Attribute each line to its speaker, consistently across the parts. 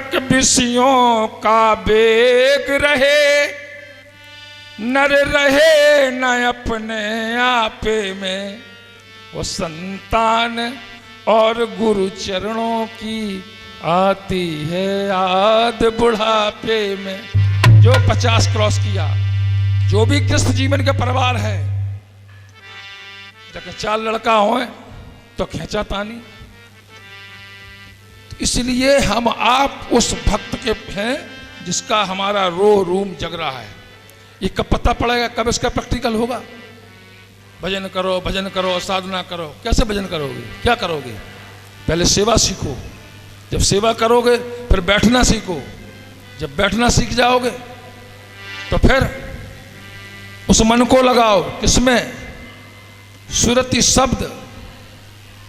Speaker 1: तक विषयों का बेग रहे, नर रहे न अपने आपे में, वो संतान और गुरु चरणों की आती है याद बुढ़ापे में। जो 50 क्रॉस किया, जो भी गृहस्थ जीवन के परिवार है, जब 4 लड़का हो तो खींचा तानी। इसलिए हम आप उस भक्त के हैं जिसका हमारा रोह रूम जग रहा है। ये कब पता पड़ेगा, कब इसका प्रैक्टिकल होगा? भजन करो, साधना करो। कैसे भजन करोगे, क्या करोगे? पहले सेवा सीखो, जब सेवा करोगे फिर बैठना सीखो, जब बैठना सीख जाओगे तो फिर उस मन को लगाओ किसमें? सुरति शब्द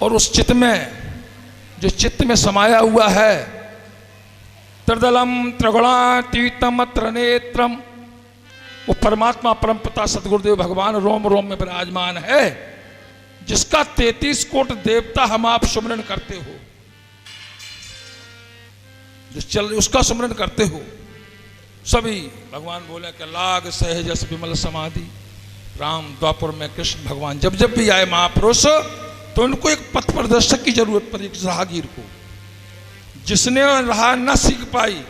Speaker 1: और उस चित्त में, जो चित्त में समाया हुआ है। त्रिदलम त्रिगुणातीतम त्रिनेत्रम, वो परमात्मा परमपिता सतगुरुदेव भगवान रोम रोम में विराजमान है, जिसका 33 कोट देवता हम आप सुमरन करते हो, जो उसका सुमरन करते हो सभी। भगवान बोले कि लाग सहज विमल समाधि, राम द्वापर में कृष्ण भगवान जब जब भी आए महापुरुष, तो उनको एक पथ प्रदर्शक की जरूरत पड़ी, एक राहगीर को, जिसने राह न सीख पाई,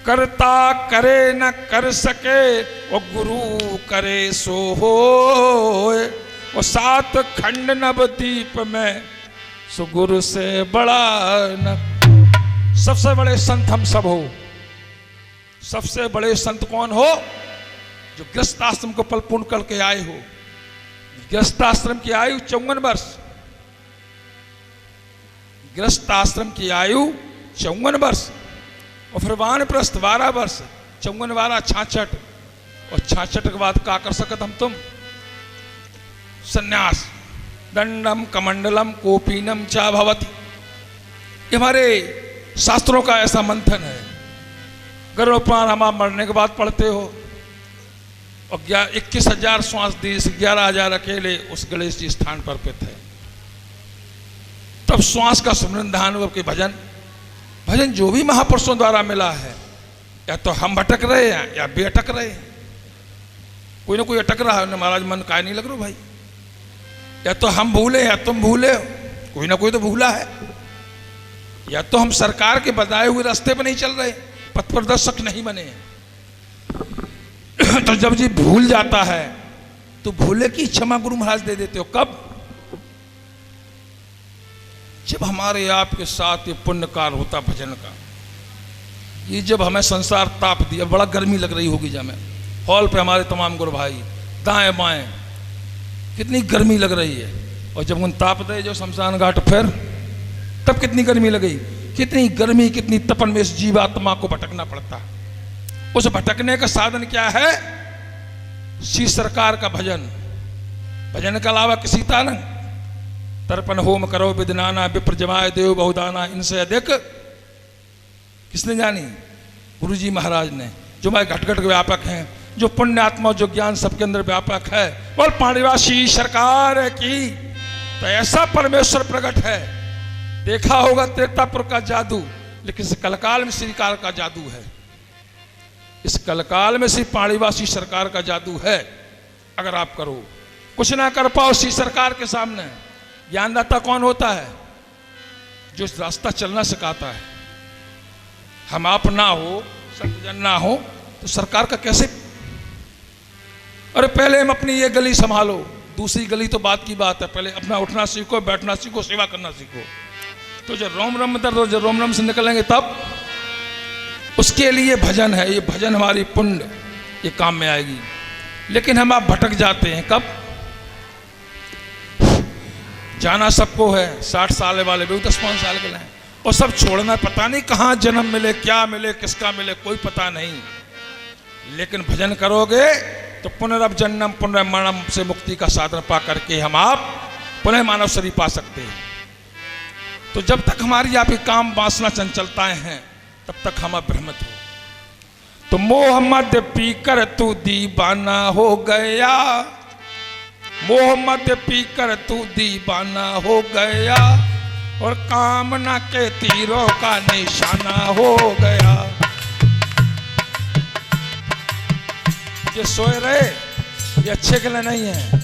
Speaker 1: करता करे न कर सके, वो गुरु करे सो होए, वो 7 खंड नवदीप में सो गुरु से बड़ा न। सबसे बड़े संत हम सब हो। सबसे बड़े संत कौन हो? जो गृहस्थ आश्रम को परिपूर्ण करके आए हो। गृहस्थ आश्रम की आयु 54 वर्ष, गृहस्थ आश्रम की आयु 54 वर्ष, और फिर वानप्रस्थ 12 वर्ष, 54 12 66, और 66 के बाद क्या कर सकत हम तुम? संन्यास। दंडम कमंडलम कोपीनम चा भवति, ये हमारे शास्त्रों का ऐसा मंथन है। गर्भपुराण हम आप मरने के बाद पढ़ते हो, और 21,000 श्वास दी, 11,000 अकेले उस गणेश जी स्थान पर पे थे। तब श्वास का सुमरन ध्यान के भजन जो भी महापुरुषों द्वारा मिला है, या तो हम भटक रहे हैं या बेअटक रहे हैं। कोई ना कोई अटक रहा है, महाराज मन काय नहीं लग रहा भाई, या तो हम भूले या तुम भूले हो, कोई ना कोई तो भूला है। या तो हम सरकार के बताए हुए रास्ते पर नहीं चल रहे, पथ प्रदर्शक नहीं बने। तो जब जी भूल जाता है तो भूले की क्षमा गुरु महाराज दे देते हो। कब? जब हमारे आपके साथ ये पुण्य कार्य होता भजन का। ये जब हमें संसार ताप दिया, बड़ा गर्मी लग रही होगी, जब हमें हॉल पे हमारे तमाम गुरु भाई दाएं बाएं कितनी गर्मी लग रही है, और जब उन ताप दे जो शमशान घाट, फिर तब कितनी गर्मी लगी, कितनी गर्मी कितनी तपन में इस जीवात्मा को भटकना पड़ता। उस भटकने का साधन क्या है? श्री सरकार का भजन। भजन के अलावा किसी तान तर्पण होम करो विदनाना, विप्र जमाए देव बहुदाना, इनसे अधिक किसने जानी? गुरु जी महाराज ने, जो हमारे घट घट व्यापक हैं, जो पुण्य आत्मा, जो ज्ञान सबके अंदर व्यापक है। बोल पाणिवासी सरकार की। तो ऐसा परमेश्वर प्रकट है। देखा होगा त्रेतापुर का जादू, लेकिन इस कलकाल में श्रीकार का जादू है। इस कलकाल में श्री पाणिवासी सरकार का जादू है। अगर आप करो, कुछ ना कर पाओ श्री सरकार के सामने, ज्ञानदाता कौन होता है? जो रास्ता चलना सिखाता है। हम आप ना हो, संतजन ना हो, तो सरकार का कैसे? अरे पहले हम अपनी ये गली संभालो, दूसरी गली तो बात की बात है। पहले अपना उठना सीखो, बैठना सीखो, सेवा करना सीखो। तो जब रोम रम दर्द, जब रोम रम से निकलेंगे तब उसके लिए भजन है। ये भजन हमारी पुण्य ये काम में आएगी। लेकिन हम आप भटक जाते हैं। कब? जाना सबको है, 60 साल वाले भी 10-5 साल के हैं, और सब छोड़ना पता नहीं कहाँ जन्म मिले, क्या मिले, किसका मिले, कोई पता नहीं। लेकिन भजन करोगे तो पुनर्जन्म पुनर्मरणम से मुक्ति का साधन पा करके हम आप पुनः मानव शरीर पा सकते हैं। तो जब तक हमारी आप काम वासना चंचलताएं हैं, तब तक हम भ्रमित हो। तो मोहम्मद पीकर तू दीवाना हो गया, मोहम्मद पीकर तू दीवाना हो गया, और कामना के तीरों का निशाना हो गया। ये सोए रहे, ये अच्छे के लिए नहीं है,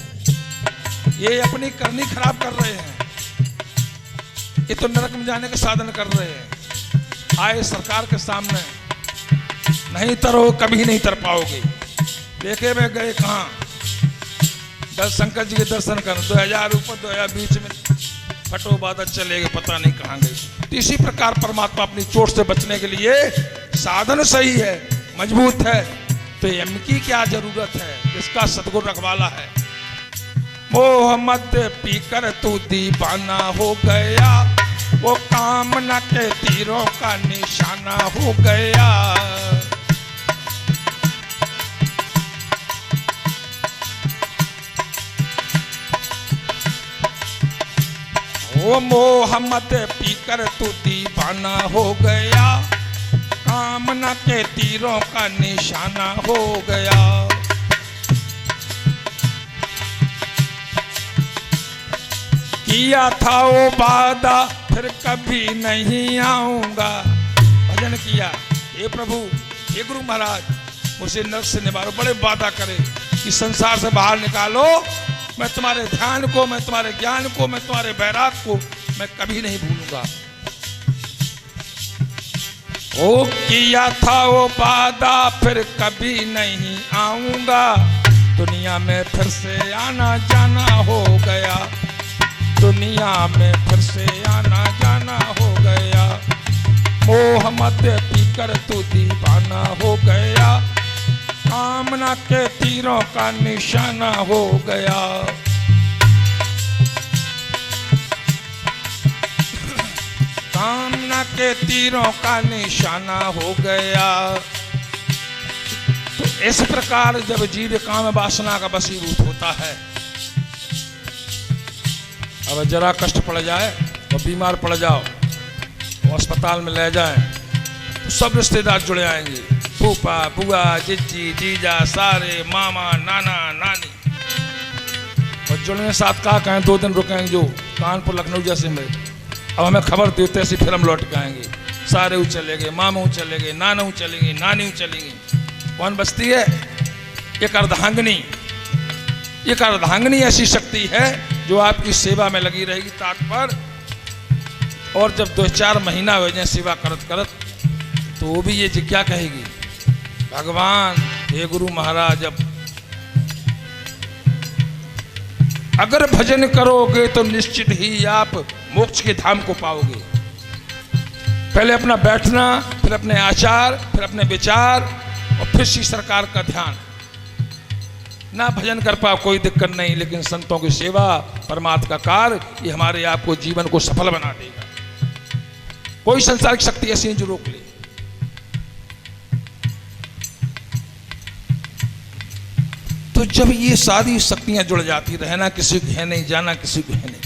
Speaker 1: ये अपनी करनी खराब कर रहे हैं, ये तो नरक में जाने के साधन कर रहे हैं। आए सरकार के सामने, नहीं तरो कभी नहीं तर पाओगे। देखे में गए कहाँ, शंकर जी के दर्शन कर, 2000 ऊपर 2000 बीच में फटो बादल चले गए, पता नहीं कहाँ गए। तो इसी प्रकार परमात्मा अपनी चोट से बचने के लिए साधन सही है, मजबूत है, तो एम की क्या जरूरत है, इसका सतगुरु रखवाला है। मोह मद पीकर तू दीवाना हो गया, वो कामना के तीरों का निशाना हो गया। वो मोह मद पीकर तू दीवाना हो गया, कामना के तीरों का निशाना हो गया। किया था वो वादा फिर कभी नहीं आऊंगा। भजन किया, हे प्रभु, हे गुरु महाराज, मुझे नर्क से निवारो, बड़े वादा करे कि संसार से बाहर निकालो, मैं तुम्हारे ध्यान को, मैं तुम्हारे ज्ञान को, मैं तुम्हारे वैराग को मैं कभी नहीं भूलूंगा। ओ किया था वो वादा फिर कभी नहीं आऊंगा, दुनिया में फिर से आना जाना हो गया, दुनिया में फिर से आना जाना हो गया। मोह मद पीकर तू दीवाना हो गया, कामना के तीरों का निशाना हो गया। कामना के तीरों का निशाना हो गया। तो इस प्रकार जब जीव काम वासना का वशीभूत होता है, अब जरा कष्ट पड़ जाए और बीमार पड़ जाओ, वो अस्पताल में ले जाएं, तो सब रिश्तेदार जुड़े आएंगे, फूफा बुआ जीजी जीजा सारे मामा नाना नानी, और जुड़ने के साथ कहा कहें 2 दिन रुकेंगे, जो कानपुर लखनऊ जैसे में। अब हमें खबर देते ऐसी फिर हम लौट के आएंगे, सारे चले गए, मामू चले गए, नानू चले गए, नानी चली गई। कौन बचती है? एक अर्धांगिनी। एक अर्धांगिनी ऐसी शक्ति है जो आपकी सेवा में लगी रहेगी तात्पर, और जब 2-4 महीना हो जाए सेवा करत करत, तो वो भी ये क्या कहेगी, भगवान हे गुरु महाराज, अब अगर भजन करोगे तो निश्चित ही आप मोक्ष के धाम को पाओगे। पहले अपना बैठना, फिर अपने आचार, फिर अपने विचार, और फिर श्री सरकार का ध्यान। ना भजन कर पाओ कोई दिक्कत नहीं, लेकिन संतों की सेवा, परमात्मा का कार्य, ये हमारे आपको जीवन को सफल बना देगा। कोई संसारिक शक्ति ऐसी नहीं जो रोक ले। तो जब ये सारी शक्तियां जुड़ जाती, रहना किसी को है नहीं, जाना किसी को है नहीं।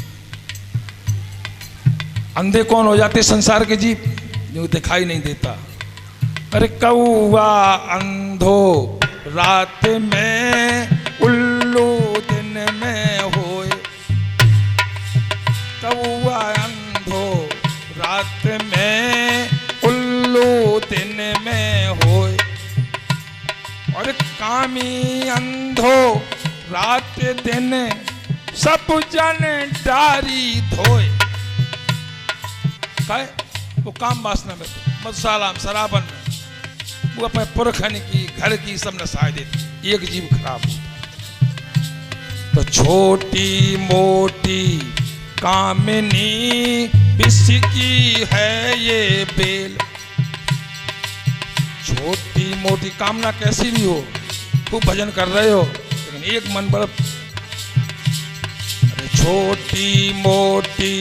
Speaker 1: अंधे कौन हो जाते? संसार के जीव, जो दिखाई नहीं देता। अरे कौआ अंधो रात में, उल्लू दिन में होए, कौआ अंधो रात में, उल्लू दिन में होए, और कामी अंधो रात दिन, सब जन डारी धोए। वो काम वासना में, मधुशाला में, शराबन में, वो अपने पुरखन की, घर की सब नसाए देती, एक जीव खराब होता। तो छोटी मोटी कामिनी विष की है ये बेल। छोटी मोटी कामना कैसी भी हो, खूब भजन कर रहे हो, लेकिन एक मन बड़ा, अरे छोटी मोटी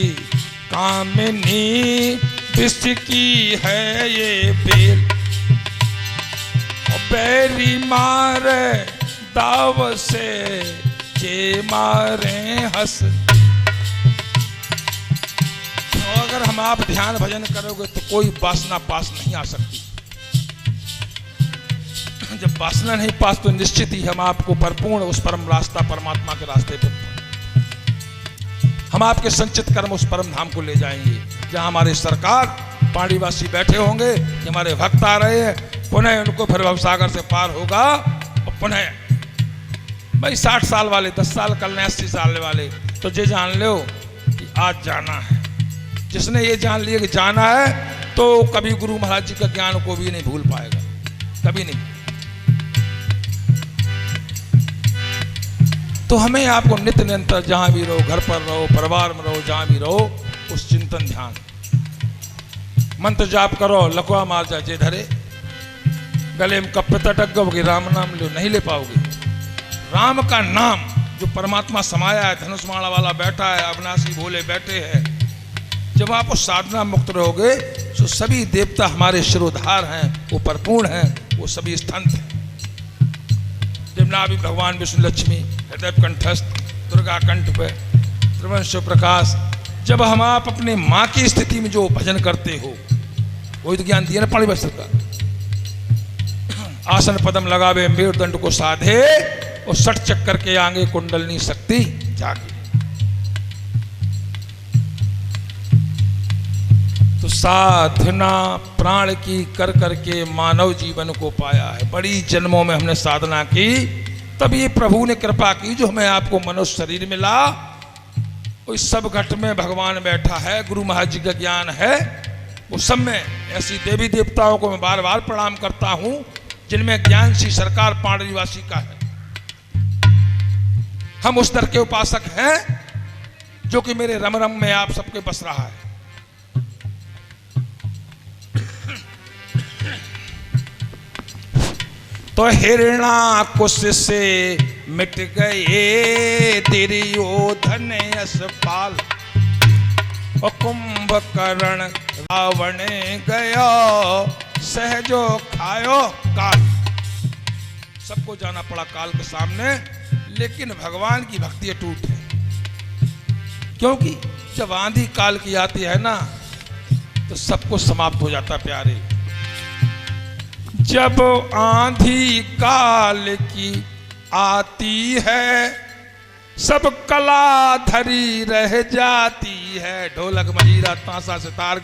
Speaker 1: कामिनी विष की है ये बेल। बैरी मारे दाव से, जे मारे हंस। तो अगर हम आप ध्यान भजन करोगे तो कोई वासना पास नहीं आ सकती। जब वासना नहीं पास, तो निश्चित ही हम आपको परिपूर्ण उस परम रास्ता, परमात्मा के रास्ते पर हम आपके संचित कर्म उस परम धाम को ले जाएंगे जहां हमारे सरकार पाणीवासी बैठे होंगे कि हमारे भक्त आ रहे हैं, पुनः उनको फिर भवसागर से पार होगा। और पुनः भाई 60 साल वाले 10 साल कल 80 साल वाले तो ये जान लो कि आज जाना है। जिसने ये जान लिया कि जाना है तो कभी गुरु महाराज जी का ज्ञान को भी नहीं भूल पाएगा, कभी नहीं। तो हमें आपको नित्य निरंतर जहां भी रहो, घर पर रहो, परिवार में रहो, जहां भी रहो, उस चिंतन ध्यान मंत्र जाप करो, लकवा मार जा जे धरे, गले में कप तटक गओगे, राम नाम लो नहीं ले पाओगे। राम का नाम जो परमात्मा समाया है, धनुष माला वाला बैठा है, अविनाशी भोले बैठे हैं, जब आप उस साधना मुक्त रहोगे तो सभी देवता हमारे शिरोधार हैं, वो परिपूर्ण हैं, वो सभी स्तंत हैं। भी भगवान विष्णु लक्ष्मी हृदय कंठस्थ, दुर्गा कंठ पे, त्रिवंश प्रकाश। जब हम आप अपने माँ की स्थिति में जो भजन करते हो, वही तो ज्ञान दिया ना पाणी बस्तर का। आसन पदम लगावे मेरुदंड को साधे, और 60 चक्कर के आगे कुंडलनी शक्ति जागे। तो साधना प्राण की कर करके मानव जीवन को पाया है। बड़ी जन्मों में हमने साधना की, तब ये प्रभु ने कृपा की जो हमें आपको मनुष्य शरीर मिला। उस सब घट में भगवान बैठा है, गुरु महाराज जी का ज्ञान है। वो सब में ऐसी देवी देवताओं को मैं बार बार प्रणाम करता हूं जिनमें ज्ञान सी सरकार पाणीवासी का है। हम उस दर के उपासक हैं जो कि मेरे रम रम में आप सबके बस रहा है। तो हिरणाकुश से मिट गए दुर्योधन यशपाल, और कुंभकर्ण रावण गया सहजो खायो काल। सबको जाना पड़ा काल के सामने, लेकिन भगवान की भक्ति अटूट है। क्योंकि जब आंधी काल की आती है ना तो सबको समाप्त हो जाता प्यारे। जब आंधी काल की आती है सब कला धरी रह जाती है। ढोलक मंजीरा ताशा सितार